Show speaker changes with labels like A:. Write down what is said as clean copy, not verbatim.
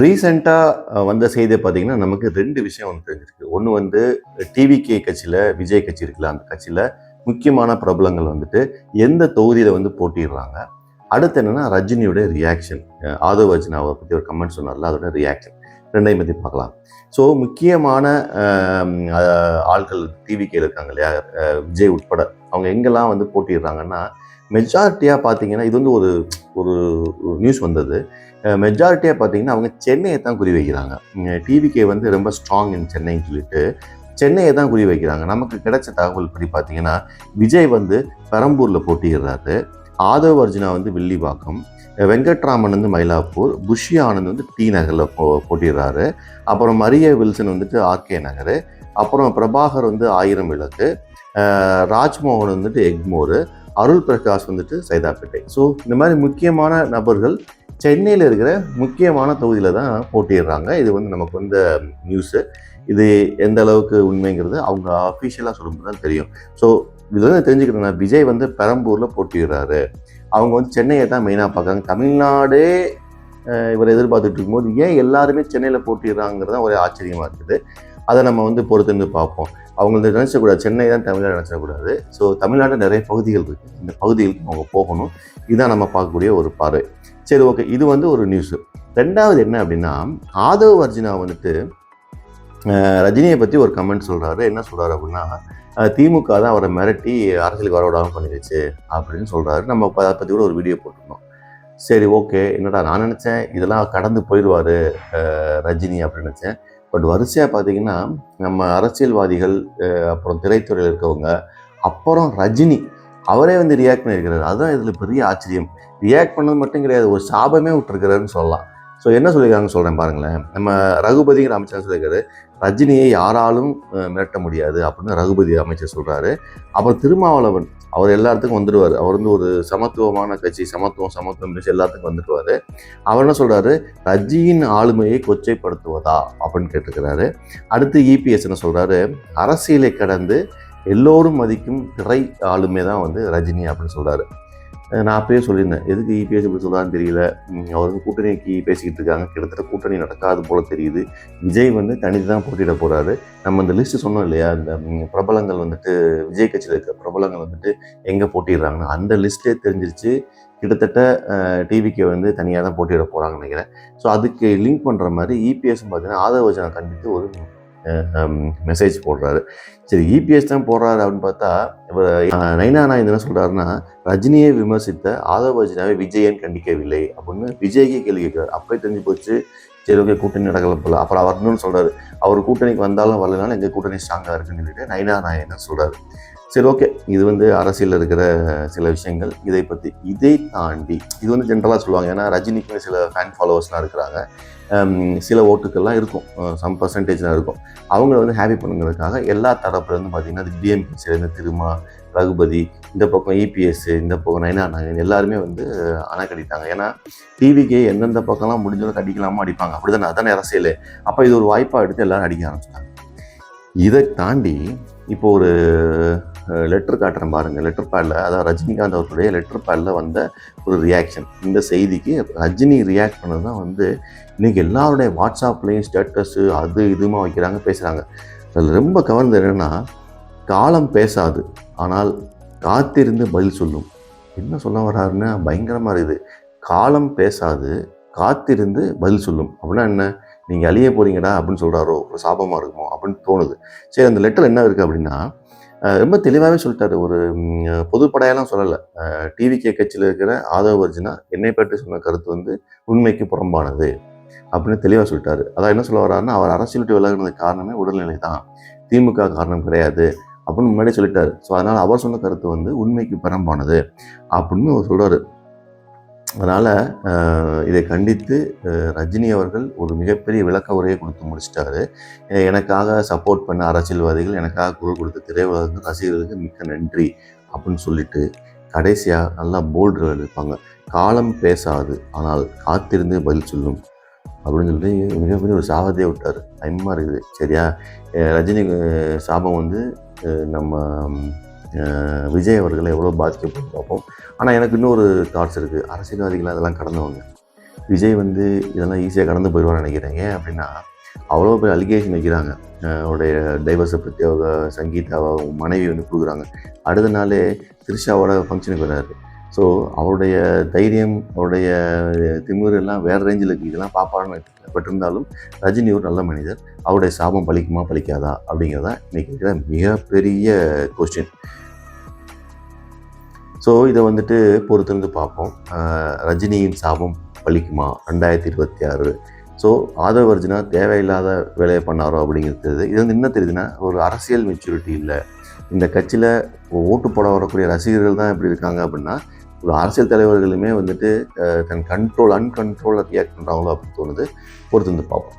A: ரீசெண்டாக வந்த செய்தியை பார்த்தீங்கன்னா, நமக்கு 2 விஷயம் வந்து தெரிஞ்சிருக்கு. ஒண்ணு வந்து டிவிகே கட்சியில, விஜய் கட்சி இருக்குல்ல, அந்த கட்சியில முக்கியமான பிரபலங்கள் வந்துட்டு எந்த தொகுதியில வந்து போட்டியிடுறாங்க. அடுத்து என்னன்னா, ரஜினியோட ரியாக்ஷன். ஆதவ் அர்ஜுனாவ பத்தி ஒரு கமெண்ட் சொன்னார்ல, அதோட ரியாக்ஷன். 2யும் பத்தி பார்க்கலாம். ஸோ முக்கியமான அ ஆட்கள் டிவிகேல இருக்காங்க இல்லையா? விஜய் உட்பட. அவங்க எங்கெல்லாம் வந்து போட்டியிடுறாங்கன்னா, மெஜாரிட்டியா பார்த்தீங்கன்னா, இது வந்து ஒரு ஒரு நியூஸ் வந்தது. மெஜாரிட்டியாக பார்த்தீங்கன்னா அவங்க சென்னையை தான் குறி வைக்கிறாங்க. டிவிகே வந்து ரொம்ப ஸ்ட்ராங் இன் சென்னைன்னு சொல்லிட்டு சென்னையை தான் குறி வைக்கிறாங்க. நமக்கு கிடைச்ச தகவல் படி பார்த்தீங்கன்னா, விஜய் வந்து பெரம்பூரில் போட்டியிடுறாரு, ஆதவ் அர்ஜுனா வந்து வில்லிவாக்கம், வெங்கட்ராமன் வந்து மயிலாப்பூர், புஷி ஆனந்த் வந்து டி நகரில் போட்டிடுறாரு. அப்புறம் மரிய வில்சன் வந்துட்டு ஆர்கே நகர், அப்புறம் பிரபாகர் வந்து ஆயிரம் விளக்கு, ராஜ்மோகன் வந்துட்டு எக்மோர், அருள் பிரகாஷ் வந்துட்டு சைதாப்பேட்டை. ஸோ இந்த மாதிரி முக்கியமான நபர்கள் சென்னையில் இருக்கிற முக்கியமான தொகுதியில் தான் போட்டிடுறாங்க. இது வந்து நமக்கு வந்த நியூஸு. இது எந்த அளவுக்கு உண்மைங்கிறது அவங்க அஃபிஷியலாக சொல்லும்போது தான் தெரியும். ஸோ இது வந்து தெரிஞ்சுக்கிட்டோம்னா, விஜய் வந்து பெரம்பூரில் போட்டிடுறாரு. அவங்க வந்து சென்னையை தான் மெயினாக பார்க்குறாங்க. தமிழ்நாடே இவர் எதிர்பார்த்துட்டு இருக்கும்போது ஏன் எல்லாருமே சென்னையில் போட்டிடுறாங்கிறது தான் ஒரே ஆச்சரியமாக இருக்குது. அதை நம்ம வந்து பொறுத்திருந்து பார்ப்போம். அவங்க நினச்சக்கூடாது, சென்னை தான் தமிழ்நாடு நினச்சக்கூடாது. ஸோ தமிழ்நாட்டில் நிறைய பகுதிகள் இருக்குது. இந்த பகுதிகளுக்கு அவங்க போகணும். இதுதான் நம்ம பார்க்கக்கூடிய ஒரு பார்வை. சரி, ஓகே, இது வந்து ஒரு நியூஸு. 2வது என்ன அப்படின்னா, ஆதவ் அர்ஜுனா வந்துட்டு ரஜினியை பற்றி ஒரு கமெண்ட் சொல்கிறாரு. என்ன சொல்கிறாரு அப்படின்னா, திமுக தான் அவரை மிரட்டி அரசியலுக்கு வரவிடாமல் பண்ணிடுச்சு அப்படின்னு சொல்கிறாரு. நம்ம அதை பற்றி கூட ஒரு வீடியோ போட்டிருந்தோம். சரி, ஓகே, என்னடா நான் நினச்சேன் இதெல்லாம் கடந்து போயிடுவார் ரஜினி அப்படின்னு நினச்சேன். பட் வரிசையாக பார்த்தீங்கன்னா, நம்ம அரசியல்வாதிகள், அப்புறம் திரைத்துறையில் இருக்கவங்க, அப்புறம் ரஜினி அவரே வந்து ரியாக்ட் பண்ணியிருக்கிறாரு. அதுதான் இதில் பெரிய ஆச்சரியம். ரியாக்ட் பண்ணது மட்டும் கிடையாது, ஒரு சாபமே விட்டுருக்கிறாருன்னு சொல்லலாம். ஸோ என்ன சொல்லியிருக்காங்கன்னு சொல்கிறேன் பாருங்களேன். நம்ம ரகுபதிங்கிற அமைச்சர் சொல்லியிருக்காரு, ரஜினியை யாராலும் மிரட்ட முடியாது அப்படின்னு ரகுபதி அமைச்சர் சொல்கிறாரு. அப்புறம் திருமாவளவன் அவர் எல்லாத்துக்கும் வந்துடுவார். அவர் வந்து ஒரு சமத்துவமான கட்சி, சமத்துவம் பேசி எல்லாத்துக்கும் வந்துடுவார். அவர் என்ன சொல்கிறாரு, ரஜினியின் ஆளுமையை கொச்சைப்படுத்துவதா அப்படின்னு கேட்டுக்கிறாரு. அடுத்து இபிஎஸ் என்ன சொல்கிறாரு, அரசியலை கடந்து எல்லோரும் மதிக்கும் திரை ஆளுமை தான் வந்து ரஜினி அப்படின்னு சொல்கிறாரு. நான் அப்பயே சொல்லியிருந்தேன், எதுக்கு இபிஎஸ் இப்படி சொல்கிறான்னு தெரியல. அவர் வந்து கூட்டணிக்கு பேசிக்கிட்டு இருக்காங்க, கிட்டத்தட்ட கூட்டணி நடக்காது போல் தெரியுது. விஜய் வந்து தனித்து தான் போட்டியிட போகிறாரு. நம்ம இந்த லிஸ்ட்டு சொன்னோம் இல்லையா, இந்த பிரபலங்கள் வந்துட்டு விஜய் கட்சியில் இருக்க பிரபலங்கள் வந்துட்டு எங்கே போட்டிடுறாங்கன்னு அந்த லிஸ்ட்டே தெரிஞ்சிருச்சு. கிட்டத்தட்ட டிவிக்கு வந்து தனியாக தான் போட்டியிட போகிறாங்கன்னு நினைக்கிறேன். ஸோ அதுக்கு லிங்க் பண்ணுற மாதிரி இபிஎஸ் பார்த்தீங்கன்னா ஆதவ அர்ஜுனா கண்டித்து ஒரு மெசேஜ் போடுறாரு. சரி, இபிஎஸ் தான் போடுறாரு அப்படின்னு பார்த்தா, இப்போ நைனா நாயன் என்ன சொல்கிறாருன்னா, ரஜினியை விமர்சித்த ஆதவ அர்ஜுனாவை விஜயன் கண்டிக்கவில்லை அப்படின்னு விஜய்க்கே கேள்வி கேட்குறாரு. அப்போ தெரிஞ்சு போச்சு, சரி ஓகே, கூட்டணி நடக்கல போல. அப்புறம் அவர் இன்னொன்று சொல்கிறாரு, அவர் கூட்டணிக்கு வந்தாலும் வரலனாலும் எங்கள் கூட்டணி ஸ்ட்ராங்காக இருக்குன்னு சொல்லிட்டு நைனா நாயன் சொல்கிறாரு. சரி, ஓகே, இது வந்து அரசியலில் இருக்கிற சில விஷயங்கள். இதை தாண்டி இது வந்து ஜென்ரலாக சொல்லுவாங்க, ஏன்னா ரஜினிக்கு சில ஃபேன் ஃபாலோவர்ஸ்லாம் இருக்கிறாங்க, சில ஓட்டுக்கள்லாம் இருக்கும், சம் பர்சன்டேஜ்லாம் இருக்கும். அவங்கள வந்து ஹாப்பி பண்ணுங்கிறதுக்காக எல்லா தரப்புலேருந்து பார்த்திங்கன்னா, அது டிஎம்கேலேருந்து திருமா, ரகுபதி, இந்த பக்கம் இபிஎஸ், இந்த பக்கம் நைனா நாயன் எல்லாருமே வந்து அணை கட்டிட்டாங்க. ஏன்னா டிவிக்கு எந்தெந்த பக்கம்லாம் முடிஞ்சவங்க அடிக்கலாமா அடிப்பாங்க, அப்படி தானே, அதானே அரசியல். அப்போ இது ஒரு வாய்ப்பாக எடுத்து எல்லோரும் அடிக்க ஆரம்பிச்சிட்டாங்க. இதை தாண்டி இப்போ ஒரு லெட்டர் காட்டுறேன் பாருங்கள். லெட்டர் பேடில், அதாவது ரஜினிகாந்த் அவர்களுடைய லெட்டர் பேடில் வந்த ஒரு ரியாக்ஷன். இந்த செய்திக்கு ரஜினி ரியாக்ட் பண்ணது தான் வந்து இன்றைக்கி எல்லாருடைய வாட்ஸ்அப்லேயும் ஸ்டேட்டஸு அது இதுமா வைக்கிறாங்க, பேசுகிறாங்க. அதில் ரொம்ப கவர்ந்து என்னென்னா, காலம் பேசாது ஆனால் காத்திருந்து பதில் சொல்லும். என்ன சொல்ல வர்றாருன்னா பயங்கரமாக இருக்குது. காலம் பேசாது காத்திருந்து பதில் சொல்லும் அப்படின்னா என்ன, நீங்கள் அழிய போகிறீங்கடா அப்படின்னு சொல்கிறாரோ, ஒரு சாபமாக இருக்குமோ அப்படின்னு தோணுது. சரி, அந்த லெட்டர் என்ன இருக்குது அப்படின்னா, ரொம்ப தெளிவாகவே சொல்லிட்டாரு. ஒரு பொதுப்படையெல்லாம் சொல்லலை. டிவிகே கட்சியில் இருக்கிற ஆதவ் அர்ஜுனா என்னை பற்றி சொன்ன கருத்து வந்து உண்மைக்கு புறம்பானது அப்படின்னு தெளிவாக சொல்லிட்டாரு. அதான் என்ன சொல்ல வர்றாருன்னா, அவர் அரசியல் விட்டு விலகுனதுக்கு காரணமே உடல்நிலை தான், திமுக காரணம் கிடையாது அப்படின்னு முன்னாடியே சொல்லிட்டாரு. ஸோ அதனால் அவர் சொன்ன கருத்து வந்து உண்மைக்கு புறம்பானது அப்படின்னு அவர் சொல்கிறாரு. அதனால் இதை கண்டித்து ரஜினி அவர்கள் ஒரு மிகப்பெரிய விளக்க உரையை கொடுத்து முடிச்சிட்டாரு. எனக்காக சப்போர்ட் பண்ண அரசியல்வாதிகள், எனக்காக குரல் கொடுத்த திரையுலக ரசிகர்களுக்கு மிக்க நன்றி அப்படின்னு சொல்லிட்டு கடைசியாக நல்லா போல்டு இருப்பாங்க. காலம் பேசாது ஆனால் காத்திருந்து பதில் சொல்லும் அப்படின்னு சொல்லிட்டு மிகப்பெரிய ஒரு சாபத்தையே விட்டார். பயமாக இருக்குது. சரியா, ரஜினி சாபம் வந்து நம்ம விஜய் அவர்களை எவ்வளோ பாதிக்கப்படும் பார்ப்போம். ஆனால் எனக்கு இன்னொரு தாட்ஸ் இருக்குது. அரசியல்வாதிகள் அதெல்லாம் கடந்தவங்க. விஜய் வந்து இதெல்லாம் ஈஸியாக கடந்து போயிடுவான்னு நினைக்கிறேன். ஏன் அப்படின்னா அவ்வளோ பேர் அலிகேஷன் வைக்கிறாங்க. அவருடைய டைவர்ஸை பற்றி சங்கீதாவை மனைவி வந்து கொடுக்குறாங்க. அடுத்த நாளே த்ரிஷாவோட ஃபங்க்ஷனுக்கு வர்றாரு. ஸோ அவருடைய தைரியம், அவருடைய திமிரு எல்லாம் வேறு ரேஞ்சில் இருக்குது. இதெல்லாம் பாப்பான்னு பட் இருந்தாலும் ரஜினி ஒரு நல்ல மனிதர். அவருடைய சாபம் பலிக்குமா பலிக்காதா அப்படிங்கிறதான் இன்றைக்கி இருக்கிற மிகப்பெரிய கொஸ்டின். ஸோ இதை வந்துட்டு பொறுத்திருந்து பார்ப்போம். ரஜினியின் சாபம் பலிக்குமா 2026. ஸோ ஆதவ் அர்ஜுனா தேவையில்லாத வேலையை பண்ணாரோ அப்படிங்கிறது. இது வந்து என்ன தெரியுதுன்னா, ஒரு அரசியல் மெச்சூரிட்டி இல்லை. இந்த கட்சியில் ஓட்டு போட வரக்கூடிய ரசிகர்கள் தான் எப்படி இருக்காங்க அப்படின்னா, ஒரு அரசியல் தலைவர்களுமே வந்துட்டு தன் அன்கண்ட்ரோலாக ரியாக்ட் பண்ணுறாங்களோ அப்படின்னு தோணுது. பொறுத்து வந்து பார்ப்போம்.